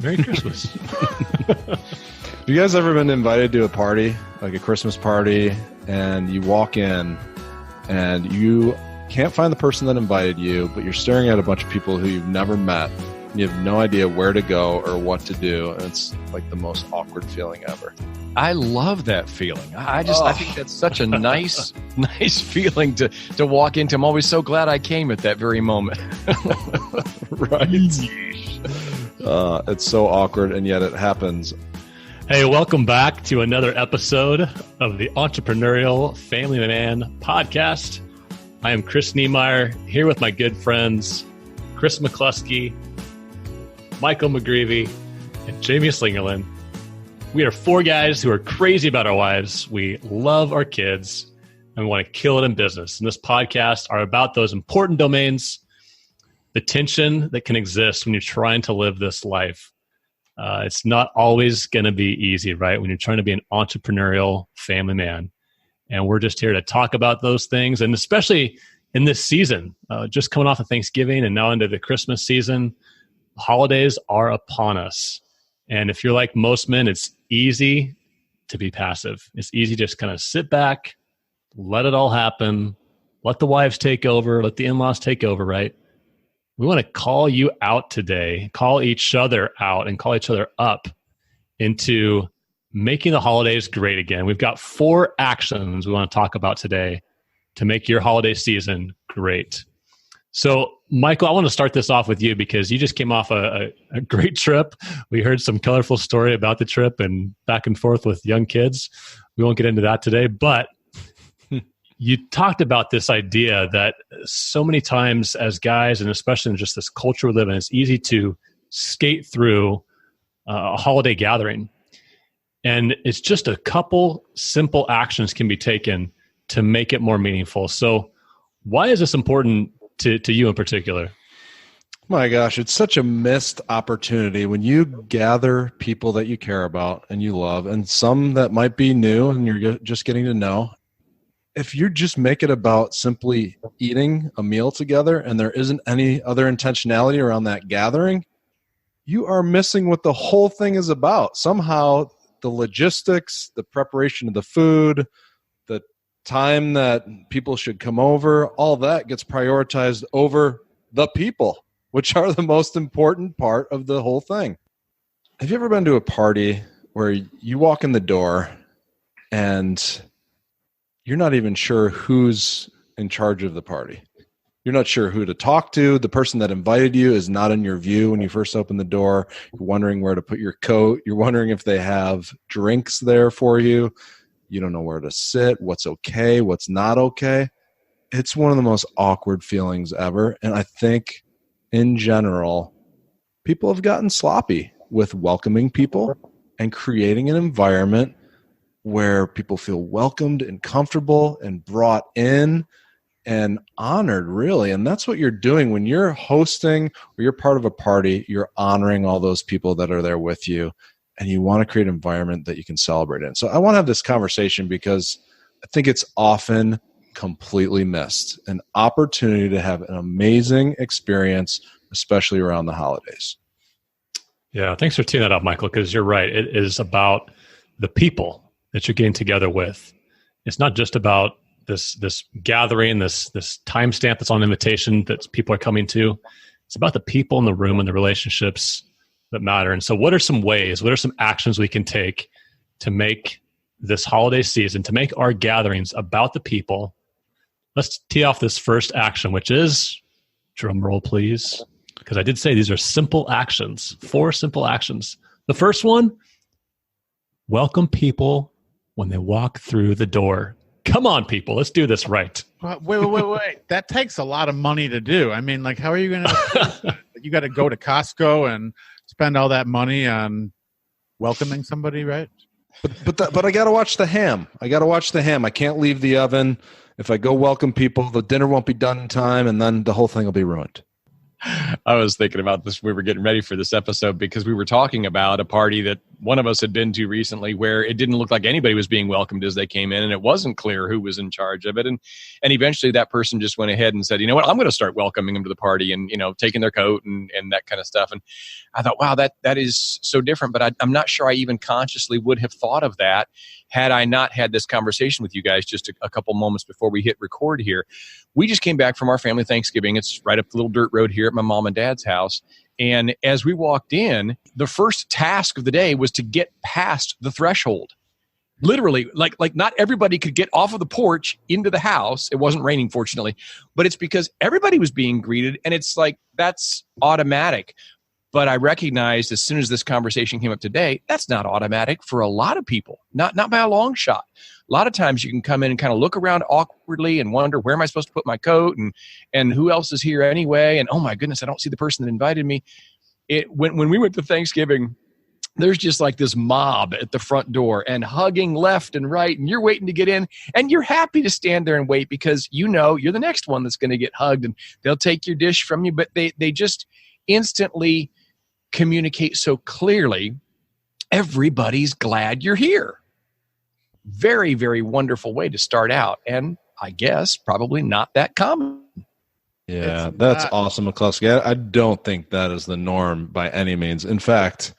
Merry Christmas. Have you guys ever been invited to a party, like a Christmas party, and you walk in and you can't find the person that invited you, but you're staring at a bunch of people who you've never met, and you have no idea where to go or what to do, and it's like the most awkward feeling ever. I love that feeling. I think that's such a nice feeling to walk into. I'm always so glad I came at that very moment. Right. It's so awkward, and yet it happens. Hey, welcome back to another episode of the Entrepreneurial Family Man podcast. I am Chris Niemeyer, here with my good friends, Chris McCluskey, Michael McGreevy, and Jamie Slingerland. We are four guys who are crazy about our wives. We love our kids, and we want to kill it in business. And this podcast are about those important domains, the tension that can exist when you're trying to live this life. It's not always going to be easy, right? When you're trying to be an entrepreneurial family man. And we're just here to talk about those things. And especially in this season, just coming off of Thanksgiving and now into the Christmas season, holidays are upon us. And if you're like most men, it's easy to be passive. It's easy to just kind of sit back, let it all happen, let the wives take over, let the in-laws take over, right? We want to call you out today, call each other out, and call each other up into making the holidays great again. We've got 4 actions we want to talk about today to make your holiday season great. So, Michael, I want to start this off with you because you just came off a great trip. We heard some colorful story about the trip and back and forth with young kids. We won't get into that today, but you talked about this idea that so many times as guys, and especially in just this culture we live in, it's easy to skate through a holiday gathering. And it's just a couple simple actions can be taken to make it more meaningful. So why is this important to you in particular? My gosh, it's such a missed opportunity when you gather people that you care about and you love, and some that might be new and you're just getting to know. If you just make it about simply eating a meal together and there isn't any other intentionality around that gathering, you are missing what the whole thing is about. Somehow the logistics, the preparation of the food, the time that people should come over, all that gets prioritized over the people, which are the most important part of the whole thing. Have you ever been to a party where you walk in the door and you're not even sure who's in charge of the party? You're not sure who to talk to. The person that invited you is not in your view when you first open the door. You're wondering where to put your coat. You're wondering if they have drinks there for you. You don't know where to sit, what's okay, what's not okay. It's one of the most awkward feelings ever. And I think in general, people have gotten sloppy with welcoming people and creating an environment where people feel welcomed and comfortable and brought in and honored, really. And that's what you're doing when you're hosting or you're part of a party. You're honoring all those people that are there with you, and you want to create an environment that you can celebrate in. So I want to have this conversation because I think it's often completely missed. An opportunity to have an amazing experience, especially around the holidays. Yeah, thanks for teeing that up, Michael, because you're right. It is about the people that you're getting together with. It's not just about this gathering, this timestamp that's on invitation that people are coming to. It's about the people in the room and the relationships that matter. And so what are some actions we can take to make this holiday season, to make our gatherings about the people? Let's tee off this first action, which is, drum roll please, because I did say these are simple actions, 4 simple actions. The first one, welcome people when they walk through the door. Come on, people, let's do this right. Wait. That takes a lot of money to do. I mean, like, how are you going to, you got to go to Costco and spend all that money on welcoming somebody, right? But I got to watch the ham. I can't leave the oven. If I go welcome people, the dinner won't be done in time, and then the whole thing will be ruined. I was thinking about this. We were getting ready for this episode because we were talking about a party that one of us had been to recently where it didn't look like anybody was being welcomed as they came in, and it wasn't clear who was in charge of it. And eventually that person just went ahead and said, you know what, I'm going to start welcoming them to the party and, taking their coat and that kind of stuff. And I thought, wow, that is so different. But I'm not sure I even consciously would have thought of that had I not had this conversation with you guys just a couple moments before we hit record here. We just came back from our family Thanksgiving. It's right up the little dirt road here at my mom and dad's house. And as we walked in, the first task of the day was to get past the threshold. Literally, like not everybody could get off of the porch into the house. It wasn't raining, fortunately, but it's because everybody was being greeted, and it's like that's automatic. But I recognized as soon as this conversation came up today, that's not automatic for a lot of people, not by a long shot. A lot of times you can come in and kind of look around awkwardly and wonder, where am I supposed to put my coat? And who else is here anyway? And oh my goodness, I don't see the person that invited me. When we went to Thanksgiving, there's just like this mob at the front door and hugging left and right. And you're waiting to get in, and you're happy to stand there and wait because you're the next one that's going to get hugged, and they'll take your dish from you. But they just instantly communicate so clearly, everybody's glad you're here. Very, very wonderful way to start out. And I guess probably not that common. Yeah, that's awesome, McCluskey. I don't think that is the norm by any means. In fact,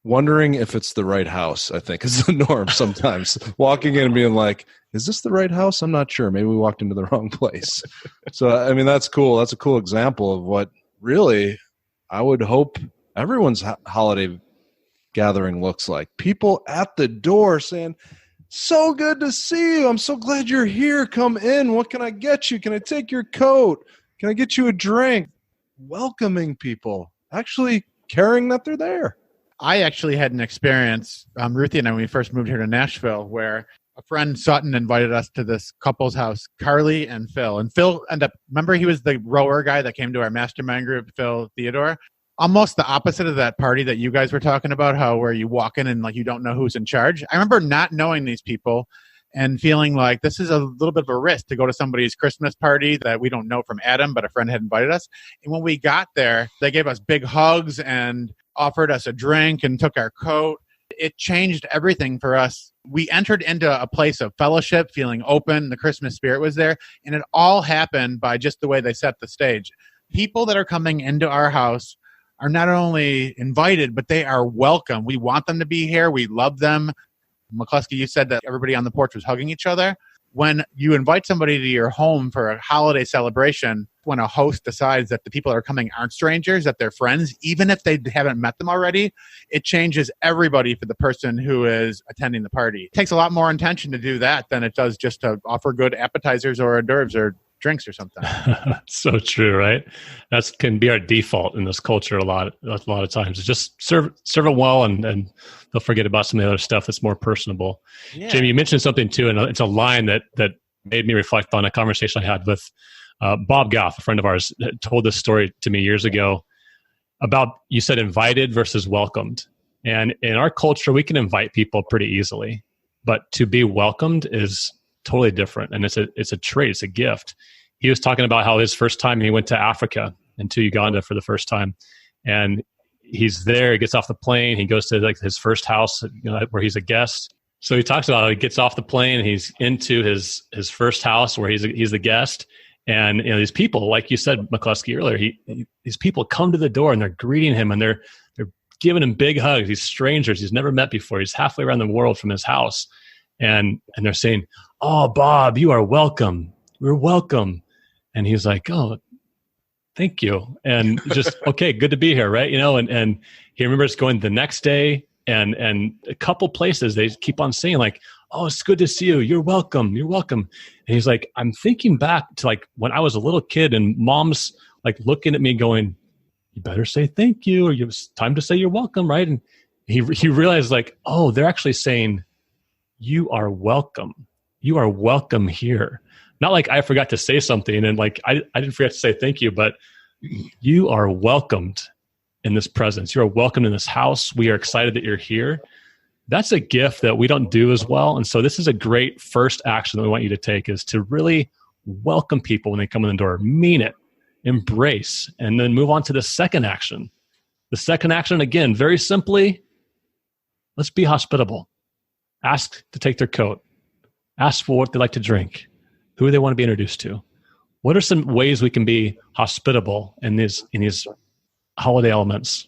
wondering if it's the right house, I think, is the norm sometimes. Walking in and being like, is this the right house? I'm not sure. Maybe we walked into the wrong place. So, I mean, that's cool. That's a cool example of what really I would hope everyone's holiday gathering looks like. People at the door saying, so good to see you. I'm so glad you're here. Come in. What can I get you? Can I take your coat? Can I get you a drink? Welcoming people, actually caring that they're there. I actually had an experience, Ruthie and I, when we first moved here to Nashville, where a friend, Sutton, invited us to this couple's house, Carly and Phil. And Phil remember he was the rower guy that came to our mastermind group, Phil Theodore? Almost the opposite of that party that you guys were talking about, where you walk in and like you don't know who's in charge. I remember not knowing these people and feeling like this is a little bit of a risk to go to somebody's Christmas party that we don't know from Adam, but a friend had invited us. And when we got there, they gave us big hugs and offered us a drink and took our coat. It changed everything for us. We entered into a place of fellowship, feeling open. The Christmas spirit was there. And it all happened by just the way they set the stage. People that are coming into our house are not only invited, but they are welcome. We want them to be here. We love them. McCluskey, you said that everybody on the porch was hugging each other. When you invite somebody to your home for a holiday celebration, when a host decides that the people that are coming aren't strangers, that they're friends, even if they haven't met them already, it changes everybody for the person who is attending the party. It takes a lot more intention to do that than it does just to offer good appetizers or hors d'oeuvres or drinks or something. So true, right? That can be our default in this culture a lot of times. It's just serve it well, and they'll forget about some of the other stuff that's more personable. Yeah. Jamie, you mentioned something too, and it's a line that made me reflect on a conversation I had with Bob Goff, a friend of ours, that told this story to me years ago about, you said invited versus welcomed. And in our culture, we can invite people pretty easily, but to be welcomed is totally different. And it's a trait, it's a gift. He was talking about how his first time he went to Africa and to Uganda for the first time. And he's there, he gets off the plane, he goes to like his first house, where he's a guest. So he talks about how he gets off the plane and he's into his first house where he's the guest. And these people, like you said, McCluskey, earlier, these people come to the door and they're greeting him and they're giving him big hugs. These strangers he's never met before. He's halfway around the world from his house. And they're saying, "Oh, Bob, you are welcome. We're welcome." And he's like, "Oh, thank you." And just, okay, good to be here, right? And he remembers going the next day and a couple places they keep on saying like, "Oh, it's good to see you. You're welcome. You're welcome." And he's like, I'm thinking back to like when I was a little kid and mom's like looking at me going, "You better say thank you, or it's time to say you're welcome," right? And he realized like, oh, they're actually saying, "You are welcome. You are welcome here." Not like I forgot to say something and like I didn't forget to say thank you, but you are welcomed in this presence. You are welcomed in this house. We are excited that you're here. That's a gift that we don't do as well. And so this is a great first action that we want you to take, is to really welcome people when they come in the door. Mean it, embrace, and then move on to the second action. The second action, again, very simply, let's be hospitable. Ask to take their coat. Ask for what they like to drink, who they want to be introduced to. What are some ways we can be hospitable in these holiday elements?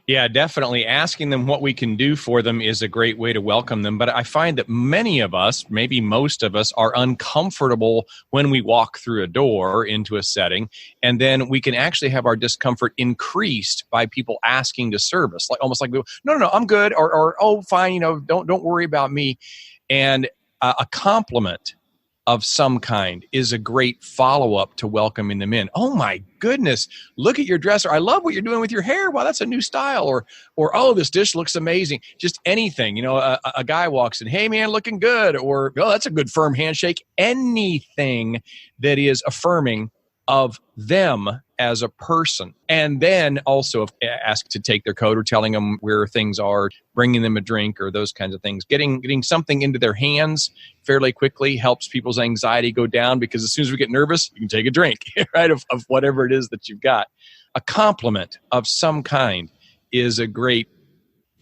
Yeah, definitely. Asking them what we can do for them is a great way to welcome them. But I find that many of us, maybe most of us, are uncomfortable when we walk through a door into a setting. And then we can actually have our discomfort increased by people asking to serve us. Like almost like, no, I'm good. Or oh, fine, don't worry about me. And a compliment of some kind is a great follow-up to welcoming them in. Oh my goodness, look at your dresser. I love what you're doing with your hair. Wow, that's a new style. Or oh, this dish looks amazing. Just anything. A guy walks in, hey man, looking good. Or, oh, that's a good firm handshake. Anything that is affirming of them as a person. And then also ask to take their coat or telling them where things are, bringing them a drink or those kinds of things. Getting something into their hands fairly quickly helps people's anxiety go down, because as soon as we get nervous, you can take a drink, right, of whatever it is that you've got. A compliment of some kind is a great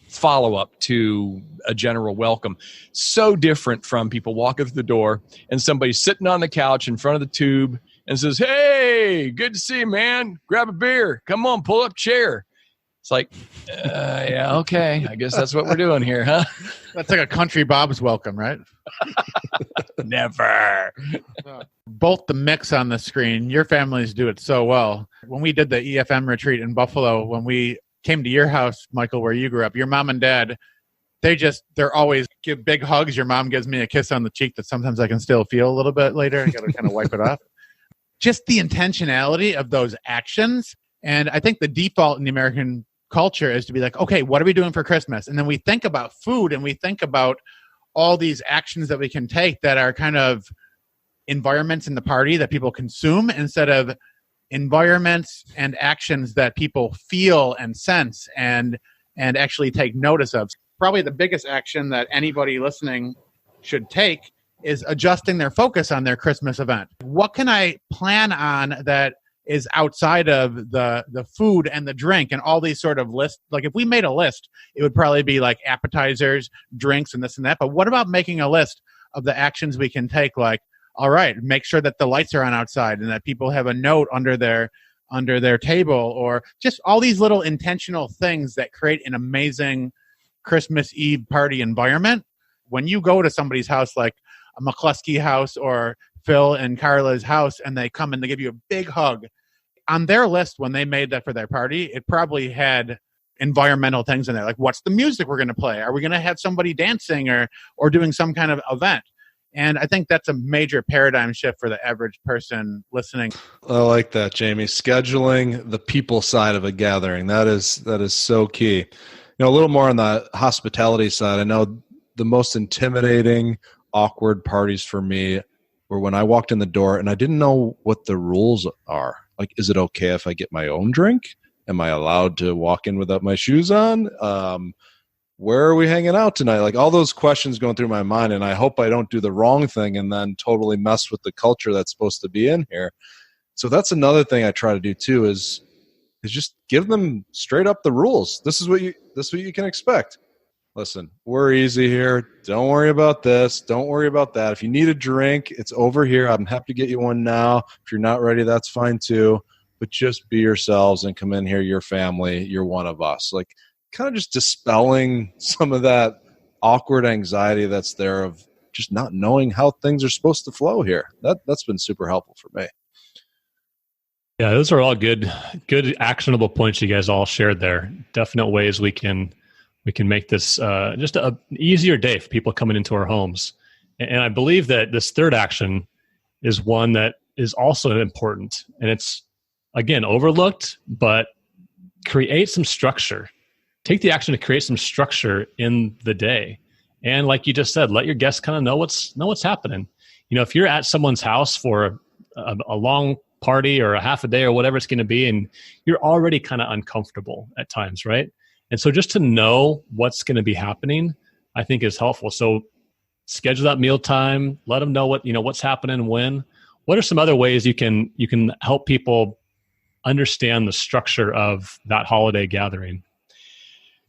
follow-up to a general welcome. So different from people walking through the door and somebody sitting on the couch in front of the tube and says, hey, good to see you, man. Grab a beer. Come on, pull up chair. It's like, yeah, okay. I guess that's what we're doing here, huh? That's like a country Bob's welcome, right? Never. Both the mix on the screen, your families do it so well. When we did the EFM retreat in Buffalo, when we came to your house, Michael, where you grew up, your mom and dad, they're always give big hugs. Your mom gives me a kiss on the cheek that sometimes I can still feel a little bit later. I got to kind of wipe it off. Just the intentionality of those actions. And I think the default in the American culture is to be like, okay, what are we doing for Christmas? And then we think about food and we think about all these actions that we can take that are kind of environments in the party that people consume, instead of environments and actions that people feel and sense and actually take notice of. Probably the biggest action that anybody listening should take is adjusting their focus on their Christmas event. What can I plan on that is outside of the food and the drink and all these sort of lists? Like if we made a list, it would probably be like appetizers, drinks, and this and that. But what about making a list of the actions we can take? Like, all right, make sure that the lights are on outside and that people have a note under their table, or just all these little intentional things that create an amazing Christmas Eve party environment. When you go to somebody's house, like a McCluskey house or Phil and Carla's house, and they come and they give you a big hug, on their list when they made that for their party, it probably had environmental things in there. Like, what's the music we're going to play? Are we going to have somebody dancing or doing some kind of event? And I think that's a major paradigm shift for the average person listening. I like that, Jamie. Scheduling the people side of a gathering. That is so key. A little more on the hospitality side. I know the most intimidating, awkward parties for me were when I walked in the door and I didn't know what the rules are. Like, is it okay if I get my own drink? Am I allowed to walk in without my shoes on? Where are we hanging out tonight? Like, all those questions going through my mind, and I hope I don't do the wrong thing and then totally mess with the culture that's supposed to be in here. So that's another thing I try to do too, is just give them straight up the rules. This is what you can expect. Listen, we're easy here. Don't worry about this. Don't worry about that. If you need a drink, it's over here. I'm happy to get you one now. If you're not ready, that's fine too. But just be yourselves and come in here. You're family. You're one of us. Like, kind of just dispelling some of that awkward anxiety that's there of just not knowing how things are supposed to flow here. That's been super helpful for me. Yeah, those are all good actionable points you guys all shared there. Definite ways we can make this just an easier day for people coming into our homes. And I believe that this third action is one that is also important. And it's, again, overlooked, but create some structure. Take the action to create some structure in the day. And like you just said, let your guests kind of know what's happening. If you're at someone's house for a long party or a half a day or whatever it's going to be, and you're already kind of uncomfortable at times, right? And so just to know what's going to be happening, I think is helpful. So schedule that meal time, let them know what's happening when. What are some other ways you can help people understand the structure of that holiday gathering?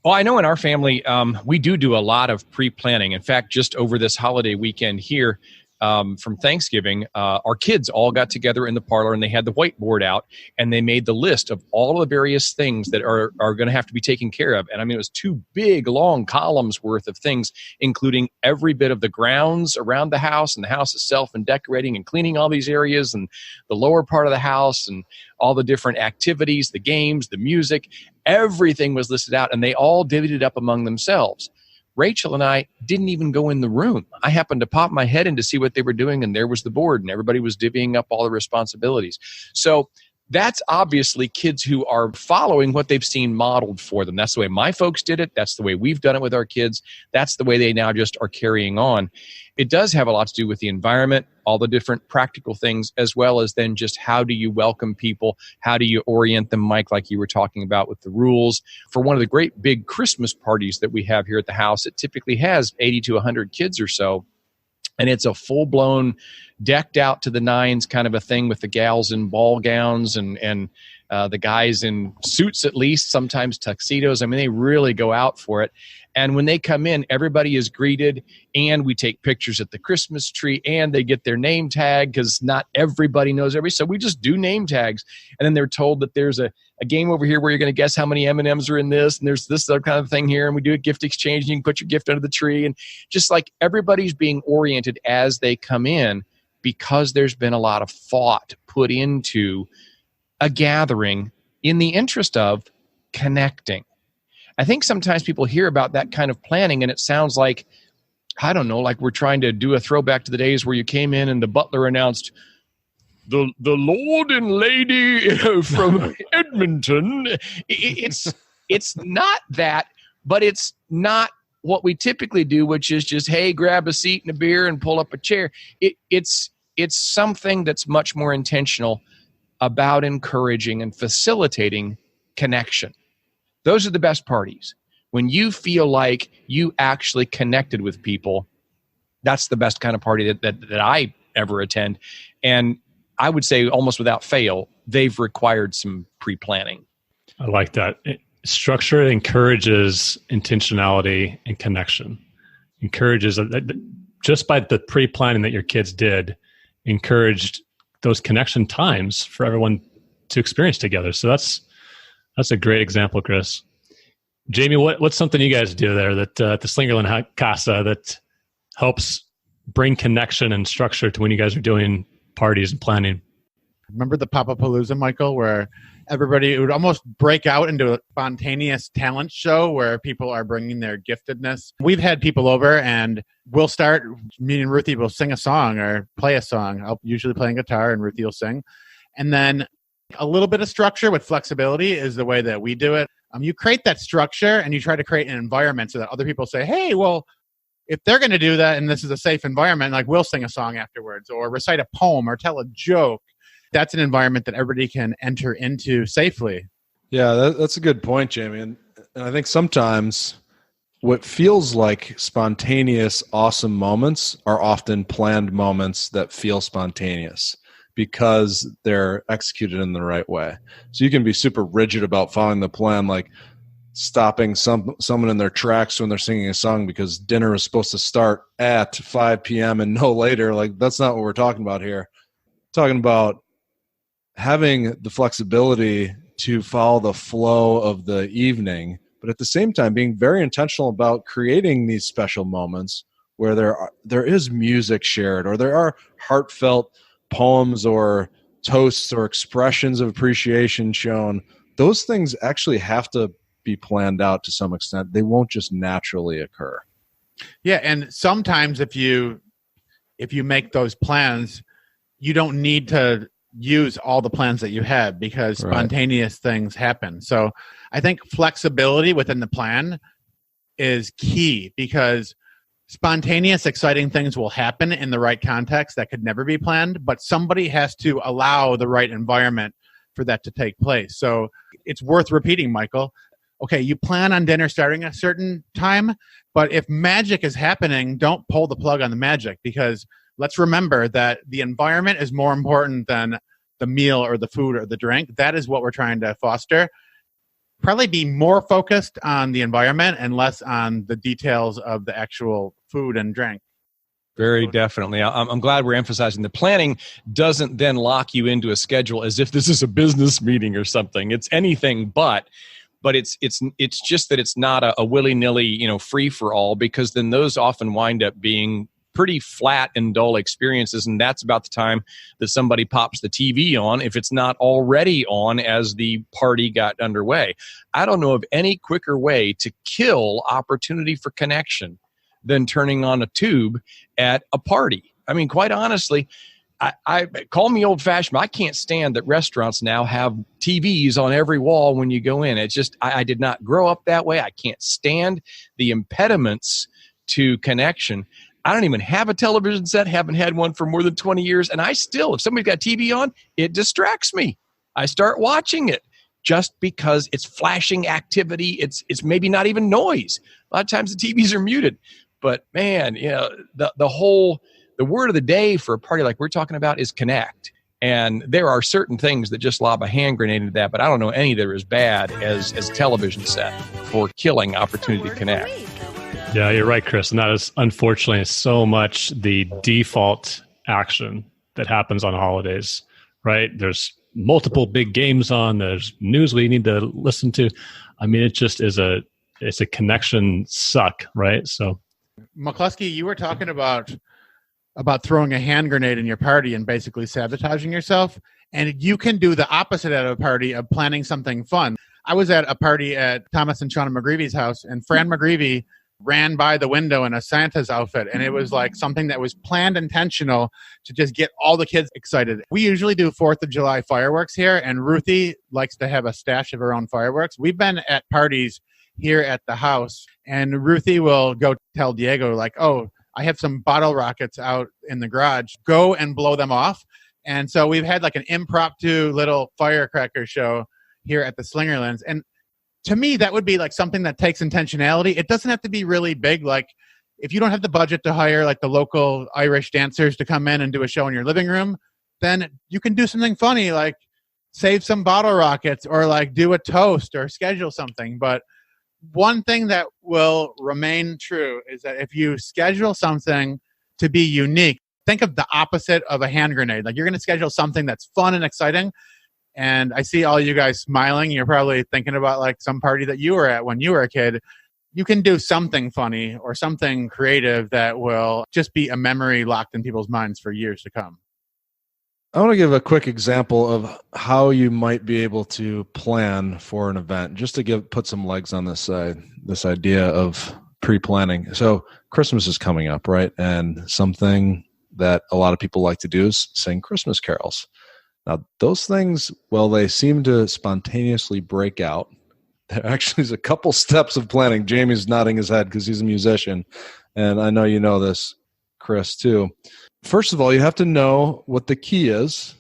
Well, I know in our family, we do a lot of pre-planning. In fact, just over this holiday weekend here, from Thanksgiving, our kids all got together in the parlor and they had the whiteboard out and they made the list of all of the various things that are going to have to be taken care of. And I mean, it was 2 big, long columns worth of things, including every bit of the grounds around the house and the house itself and decorating and cleaning all these areas and the lower part of the house and all the different activities, the games, the music, everything was listed out and they all divvied it up among themselves. Rachel and I didn't even go in the room. I happened to pop my head in to see what they were doing, and there was the board, and everybody was divvying up all the responsibilities. So that's obviously kids who are following what they've seen modeled for them. That's the way my folks did it. That's the way we've done it with our kids. That's the way they now just are carrying on. It does have a lot to do with the environment, all the different practical things, as well as then just how do you welcome people? How do you orient them, Mike, like you were talking about with the rules? For one of the great big Christmas parties that we have here at the house, it typically has 80 to 100 kids or so. And it's a full-blown, decked out to the nines kind of a thing with the gals in ball gowns and the guys in suits, at least, sometimes tuxedos. I mean, they really go out for it. And when they come in, everybody is greeted, and we take pictures at the Christmas tree, and they get their name tag because not everybody knows everybody. So we just do name tags. And then they're told that there's a game over here where you're going to guess how many M&Ms are in this, and there's this other kind of thing here, and we do a gift exchange, and you can put your gift under the tree. And just like everybody's being oriented as they come in because there's been a lot of thought put into a gathering in the interest of connecting. I think sometimes people hear about that kind of planning and it sounds like, I don't know, like we're trying to do a throwback to the days where you came in and the butler announced, the Lord and Lady from Edmonton. It's not that, but it's not what we typically do, which is just, hey, grab a seat and a beer and pull up a chair. It's something that's much more intentional about encouraging and facilitating connection. Those are the best parties. When you feel like you actually connected with people, that's the best kind of party that I ever attend. And I would say almost without fail, they've required some pre-planning. I like that. Structure encourages intentionality and connection. Encourages, just by the pre-planning that your kids did, encouraged those connection times for everyone to experience together. So that's a great example, Chris. Jamie, what's something you guys do there that the Slingerland Casa that helps bring connection and structure to when you guys are doing parties and planning? Remember the Papa-Palooza, Michael, where everybody would almost break out into a spontaneous talent show where people are bringing their giftedness. We've had people over and we'll start, me and Ruthie will sing a song or play a song. I'll usually play guitar and Ruthie will sing. And then a little bit of structure with flexibility is the way that we do it. You create that structure and you try to create an environment so that other people say, hey, well, if they're going to do that and this is a safe environment, like we'll sing a song afterwards or recite a poem or tell a joke. That's an environment that everybody can enter into safely. Yeah, that's a good point, Jamie. And I think sometimes what feels like spontaneous, awesome moments are often planned moments that feel spontaneous because they're executed in the right way. So you can be super rigid about following the plan, like stopping someone in their tracks when they're singing a song because dinner is supposed to start at 5 p.m. and no later. Like, that's not what we're talking about here. We're talking about having the flexibility to follow the flow of the evening, but at the same time being very intentional about creating these special moments where there is music shared or there are heartfelt poems or toasts or expressions of appreciation shown. Those things actually have to be planned out to some extent. They won't just naturally occur. Yeah, and sometimes if you make those plans, you don't need to use all the plans that you have because spontaneous things happen. So I think flexibility within the plan is key because spontaneous, exciting things will happen in the right context that could never be planned, but somebody has to allow the right environment for that to take place. So it's worth repeating, Michael. Okay, you plan on dinner starting at a certain time, but if magic is happening, don't pull the plug on the magic because let's remember that the environment is more important than the meal or the food or the drink. That is what we're trying to foster. probably be more focused on the environment and less on the details of the actual food and drink. Very definitely. I'm glad we're emphasizing the planning doesn't then lock you into a schedule as if this is a business meeting or something. It's anything but it's just that it's not a willy-nilly, free for all, because then those often wind up being pretty flat and dull experiences, and that's about the time that somebody pops the TV on, if it's not already on as the party got underway. I don't know of any quicker way to kill opportunity for connection than turning on a tube at a party. I mean, quite honestly, I call me old-fashioned, but I can't stand that restaurants now have TVs on every wall when you go in. It's just, I did not grow up that way. I can't stand the impediments to connection. I don't even have a television set, haven't had one for more than 20 years, and I still, if somebody's got TV on, it distracts me. I start watching it just because it's flashing activity. It's maybe not even noise. A lot of times the TVs are muted. But man, the word of the day for a party like we're talking about is connect. And there are certain things that just lob a hand grenade into that, but I don't know any that are as bad as a television set for killing opportunity to connect. Yeah, you're right, Chris. And that is unfortunately so much the default action that happens on holidays, right? There's multiple big games on, there's news we need to listen to. I mean, it just is it's a connection suck, right? So McCluskey, you were talking about throwing a hand grenade in your party and basically sabotaging yourself. And you can do the opposite at a party of planning something fun. I was at a party at Thomas and Shauna McGreevy's house, and Fran McGreevy ran by the window in a Santa's outfit. And it was like something that was planned intentional to just get all the kids excited. We usually do 4th of July fireworks here, and Ruthie likes to have a stash of her own fireworks. We've been at parties here at the house, and Ruthie will go tell Diego, like, oh, I have some bottle rockets out in the garage. Go and blow them off. And so we've had like an impromptu little firecracker show here at the Slingerlands. And to me, that would be like something that takes intentionality. It doesn't have to be really big. Like if you don't have the budget to hire like the local Irish dancers to come in and do a show in your living room, then you can do something funny, like save some bottle rockets or like do a toast or schedule something. But one thing that will remain true is that if you schedule something to be unique, think of the opposite of a hand grenade. Like you're going to schedule something that's fun and exciting. And I see all you guys smiling. You're probably thinking about like some party that you were at when you were a kid. You can do something funny or something creative that will just be a memory locked in people's minds for years to come. I want to give a quick example of how you might be able to plan for an event, just to put some legs on this idea of pre-planning. So Christmas is coming up, right? And something that a lot of people like to do is sing Christmas carols. Now, those things, well, they seem to spontaneously break out. There actually is a couple steps of planning. Jamie's nodding his head because he's a musician, and I know you know this, Chris, too. First of all, you have to know what the key is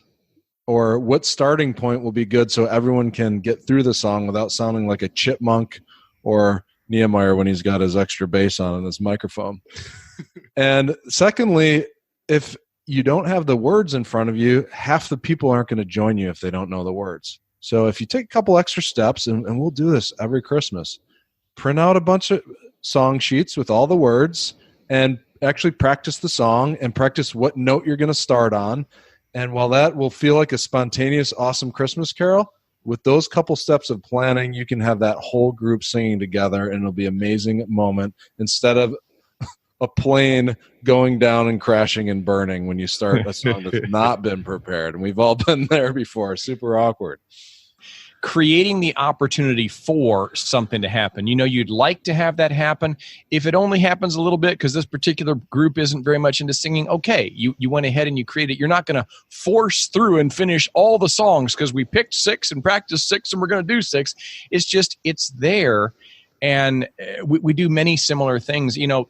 or what starting point will be good so everyone can get through the song without sounding like a chipmunk or Nehemiah when he's got his extra bass on his microphone. And secondly, if you don't have the words in front of you, half the people aren't going to join you if they don't know the words. So if you take a couple extra steps, and we'll do this every Christmas, print out a bunch of song sheets with all the words and actually practice the song and practice what note you're going to start on. And while that will feel like a spontaneous, awesome Christmas carol, with those couple steps of planning, you can have that whole group singing together, and it'll be an amazing moment instead of a plane going down and crashing and burning when you start a song that's not been prepared. And we've all been there before. Super awkward. Creating the opportunity for something to happen. You know, you'd like to have that happen. If it only happens a little bit because this particular group isn't very much into singing, okay, you went ahead and you created. You're not going to force through and finish all the songs because we picked 6 and practiced 6 and we're going to do 6. It's just, it's there. And we do many similar things. You know,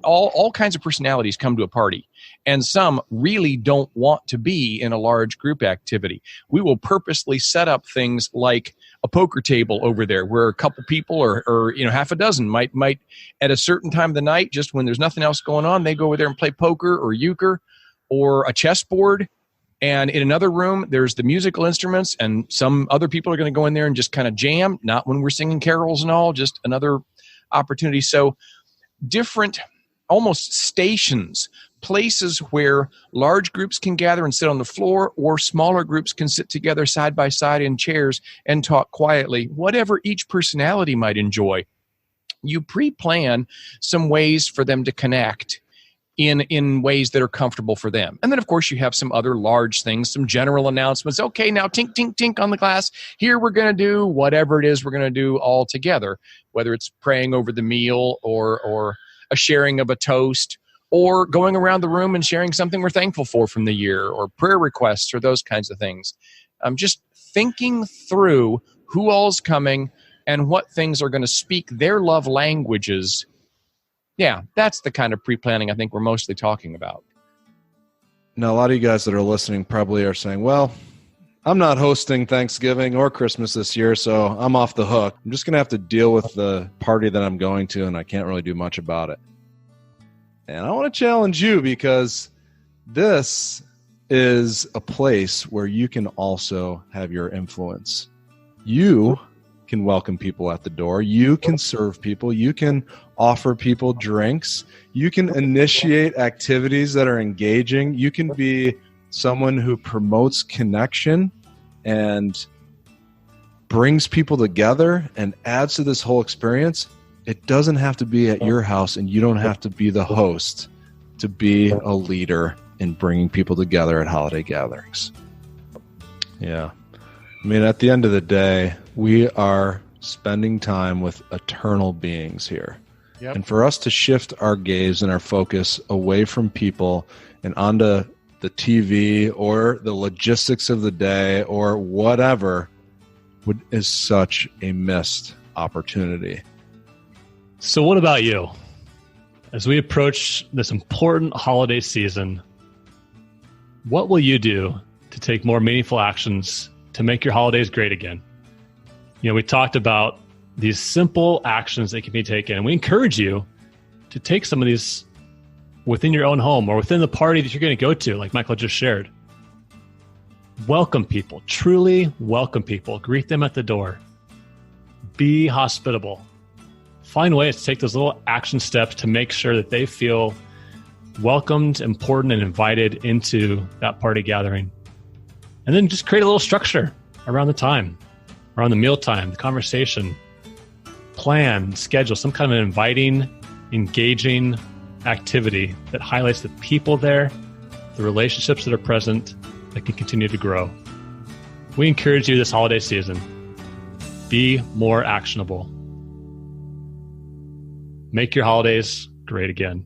all kinds of personalities come to a party, and some really don't want to be in a large group activity. We will purposely set up things like a poker table over there where a couple people or half a dozen might at a certain time of the night, just when there's nothing else going on, they go over there and play poker or euchre or a chessboard. And in another room, there's the musical instruments, and some other people are going to go in there and just kind of jam, not when we're singing carols and all, just another opportunity. So different, almost stations, places where large groups can gather and sit on the floor, or smaller groups can sit together side by side in chairs and talk quietly, whatever each personality might enjoy. You pre-plan some ways for them to connect in ways that are comfortable for them. And then, of course, you have some other large things, some general announcements. Okay, now tink, tink, tink on the glass. Here we're going to do whatever it is we're going to do all together, whether it's praying over the meal or a sharing of a toast, or going around the room and sharing something we're thankful for from the year, or prayer requests, or those kinds of things. Just thinking through who all's coming and what things are going to speak their love languages. Yeah, that's the kind of pre-planning I think we're mostly talking about. Now, a lot of you guys that are listening probably are saying, well, I'm not hosting Thanksgiving or Christmas this year, so I'm off the hook. I'm just going to have to deal with the party that I'm going to, and I can't really do much about it. And I want to challenge you, because this is a place where you can also have your influence. You can welcome people at the door. You can serve people. You can offer people drinks. You can initiate activities that are engaging. You can be someone who promotes connection and brings people together and adds to this whole experience. It doesn't have to be at your house, and you don't have to be the host to be a leader in bringing people together at holiday gatherings. Yeah. I mean, at the end of the day, we are spending time with eternal beings here. Yep. And for us to shift our gaze and our focus away from people and onto the TV or the logistics of the day or whatever is such a missed opportunity. So what about you? As we approach this important holiday season, what will you do to take more meaningful actions to make your holidays great again? You know, we talked about these simple actions that can be taken, and we encourage you to take some of these within your own home or within the party that you're going to go to, like Michael just shared. Welcome people, truly welcome people. Greet them at the door. Be hospitable. Find ways to take those little action steps to make sure that they feel welcomed, important, and invited into that party gathering. And then just create a little structure around the time, around the mealtime, the conversation. Plan, schedule some kind of an inviting, engaging activity that highlights the people there, the relationships that are present, that can continue to grow. We encourage you this holiday season, be more actionable. Make your holidays great again.